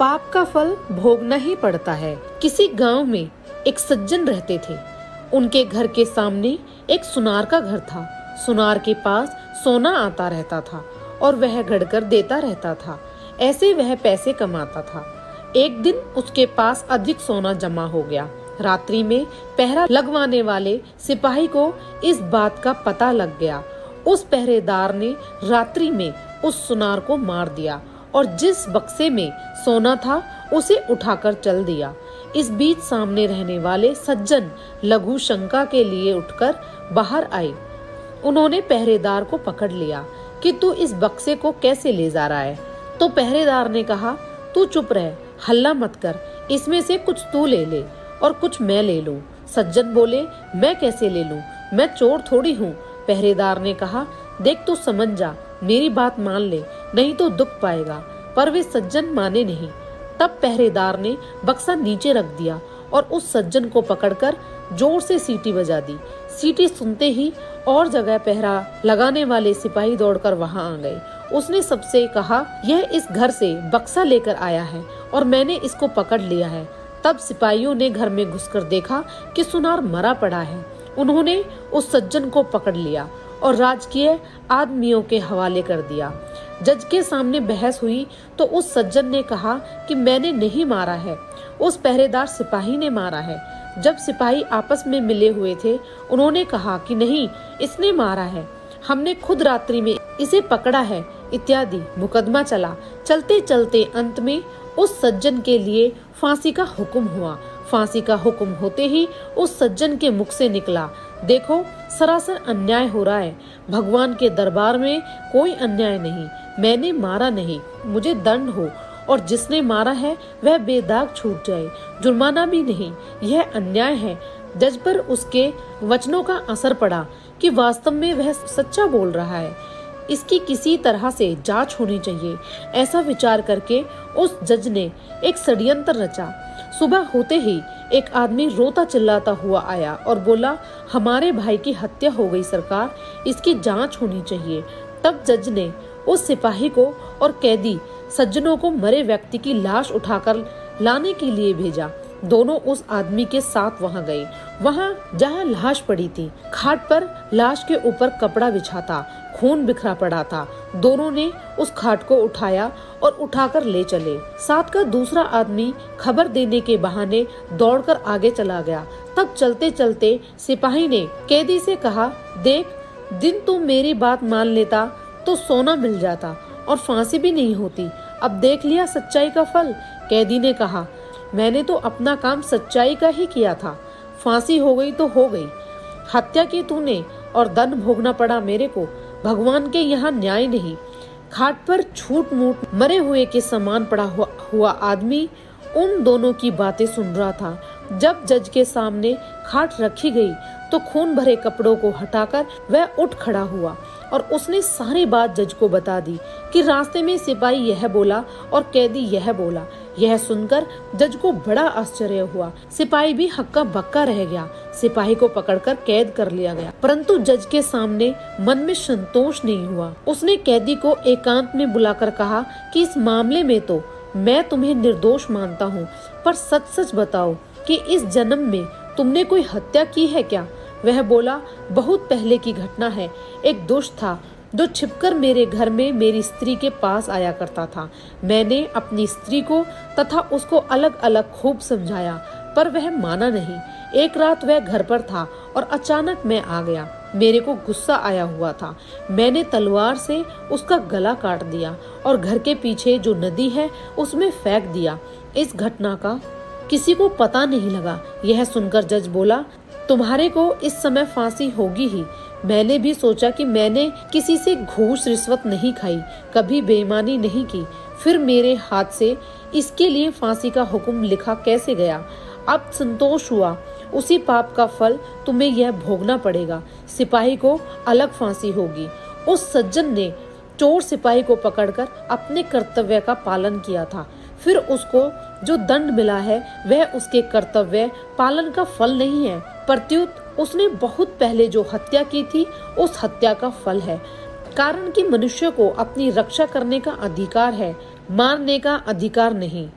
पाप का फल भोगना ही पड़ता है। किसी गांव में एक सज्जन रहते थे। उनके घर के सामने एक सुनार का घर था। सुनार के पास सोना आता रहता था और वह गढ़कर देता रहता था। ऐसे वह पैसे कमाता था। एक दिन उसके पास अधिक सोना जमा हो गया। रात्रि में पहरा लगवाने वाले सिपाही को इस बात का पता लग गया। उस पहरेदार ने रात्रि में उस सुनार को मार दिया और जिस बक्से में सोना था उसे उठाकर चल दिया। इस बीच सामने रहने वाले सज्जन लघु शंका के लिए उठकर बाहर आए। उन्होंने पहरेदार को पकड़ लिया कि तू इस बक्से को कैसे ले जा रहा है। तो पहरेदार ने कहा, तू चुप रह, हल्ला मत कर, इसमें से कुछ तू ले ले और कुछ मैं ले लूं। सज्जन बोले, मैं कैसे ले लूं, मैं चोर थोड़ी हूँ। पहरेदार ने कहा, देख तू समझ जा, मेरी बात मान ले, नहीं तो दुख पाएगा। पर वे सज्जन माने नहीं। तब पहरेदार ने बक्सा नीचे रख दिया और उस सज्जन को पकड़कर जोर से सीटी बजा दी। सीटी सुनते ही और जगह पहरा लगाने वाले सिपाही दौड़कर वहां आ गए। उसने सबसे कहा, यह इस घर से बक्सा लेकर आया है और मैंने इसको पकड़ लिया है। तब सिपाहियों ने घर में घुसकर देखा कि सुनार मरा पड़ा है। उन्होंने उस सज्जन को पकड़ लिया और राजकीय आदमियों के हवाले कर दिया। जज के सामने बहस हुई तो उस सज्जन ने कहा कि मैंने नहीं मारा है, उस पहरेदार सिपाही ने मारा है। जब सिपाही आपस में मिले हुए थे, उन्होंने कहा कि नहीं, इसने मारा है, हमने खुद रात्रि में इसे पकड़ा है इत्यादि। मुकदमा चला। चलते चलते अंत में उस सज्जन के लिए फांसी का हुक्म हुआ। फांसी का हुक्म होते ही उस सज्जन के मुख से निकला, देखो सरासर अन्याय हो रहा है। भगवान के दरबार में कोई अन्याय नहीं, मैंने मारा नहीं, मुझे दंड हो और जिसने मारा है वह बेदाग छूट जाए, जुर्माना भी नहीं, यह अन्याय है। जज पर उसके वचनों का असर पड़ा कि वास्तव में वह सच्चा बोल रहा है, इसकी किसी तरह से जांच होनी चाहिए। ऐसा विचार करके उस जज ने एक षड्यंत्र रचा। सुबह होते ही एक आदमी रोता चिल्लाता हुआ आया और बोला, हमारे भाई की हत्या हो गई सरकार, इसकी जांच होनी चाहिए। तब जज ने उस सिपाही को और कैदी सज्जनों को मरे व्यक्ति की लाश उठाकर लाने के लिए भेजा। दोनों उस आदमी के साथ वहां गए। वहां जहां लाश पड़ी थी, खाट पर लाश के ऊपर कपड़ा बिछा था, खून बिखरा पड़ा था। दोनों ने उस खाट को उठाया और उठाकर ले चले। साथ का दूसरा आदमी खबर देने के बहाने दौड़कर आगे चला गया। तब चलते चलते सिपाही ने कैदी से कहा, देख, दिन तू मेरी बात मान लेता तो सोना मिल जाता और फांसी भी नहीं होती। अब देख लिया सच्चाई का फल। कैदी ने कहा, मैंने तो अपना काम सच्चाई का ही किया था, फांसी हो गई तो हो गई, हत्या की तूने और दंड भोगना पड़ा मेरे को। भगवान के यहाँ न्याय नहीं। खाट पर छूट मूट मरे हुए के समान पड़ा हुआ आदमी उन दोनों की बातें सुन रहा था। जब जज के सामने खाट रखी गई तो खून भरे कपड़ों को हटाकर वह उठ खड़ा हुआ और उसने सारी बात जज को बता दी कि रास्ते में सिपाही यह बोला और कैदी यह बोला। यह सुनकर जज को बड़ा आश्चर्य हुआ। सिपाही भी हक्का बक्का रह गया। सिपाही को पकड़कर कैद कर लिया गया, परंतु जज के सामने मन में संतोष नहीं हुआ। उसने कैदी को एकांत में बुलाकर कहा कि इस मामले में तो मैं तुम्हें निर्दोष मानता हूँ, पर सच सच बताओ कि इस जन्म में तुमने कोई हत्या की है क्या? वह बोला, बहुत पहले की घटना है। एक दुष्ट था जो छिपकर मेरे घर में मेरी स्त्री के पास आया करता था। मैंने अपनी स्त्री को तथा उसको अलग अलग खूब समझाया, पर वह माना नहीं। एक रात वह घर पर था और अचानक मैं आ गया। मेरे को गुस्सा आया हुआ था। मैंने तलवार से उसका गला काट दिया और घर के पीछे जो नदी है उसमें फेंक दिया। इस घटना का किसी को पता नहीं लगा। यह सुनकर जज बोला, तुम्हारे को इस समय फांसी होगी ही। मैंने भी सोचा कि मैंने किसी से घूस रिश्वत नहीं खाई, कभी बेईमानी नहीं की, फिर मेरे हाथ से इसके लिए फांसी का हुक्म लिखा कैसे गया। अब संतोष हुआ, उसी पाप का फल तुम्हें यह भोगना पड़ेगा। सिपाही को अलग फांसी होगी। उस सज्जन ने चोर सिपाही को पकड़कर अपने कर्तव्य का पालन किया था। फिर उसको जो दंड मिला है वह उसके कर्तव्य पालन का फल नहीं है, प्रत्युत उसने बहुत पहले जो हत्या की थी उस हत्या का फल है। कारण कि मनुष्य को अपनी रक्षा करने का अधिकार है, मारने का अधिकार नहीं।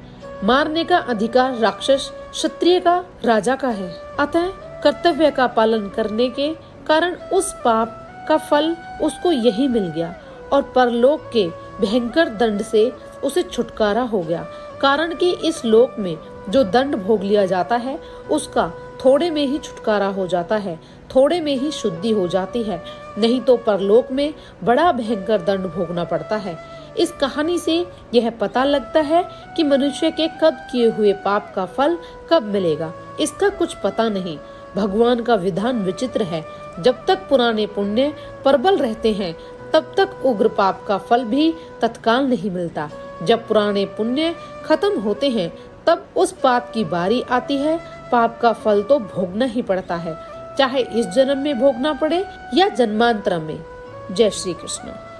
मारने का अधिकार राक्षस क्षत्रिय का राजा का है। अतः कर्तव्य का पालन करने के कारण उस पाप का फल उसको यही मिल गया और परलोक के भयंकर दंड से उसे छुटकारा हो गया। कारण कि इस लोक में जो दंड भोग लिया जाता है उसका थोड़े में ही छुटकारा हो जाता है, थोड़े में ही शुद्धि हो जाती है, नहीं तो परलोक में बड़ा भयंकर दंड भोगना पड़ता है। इस कहानी से यह पता लगता है कि मनुष्य के कब किए हुए पाप का फल कब मिलेगा, इसका कुछ पता नहीं। भगवान का विधान विचित्र है। जब तक पुराने पुण्य प्रबल रहते हैं तब तक उग्र पाप का फल भी तत्काल नहीं मिलता। जब पुराने पुण्य खत्म होते हैं तब उस पाप की बारी आती है। पाप का फल तो भोगना ही पड़ता है, चाहे इस जन्म में भोगना पड़े या जन्मांतर में। जय श्री कृष्ण।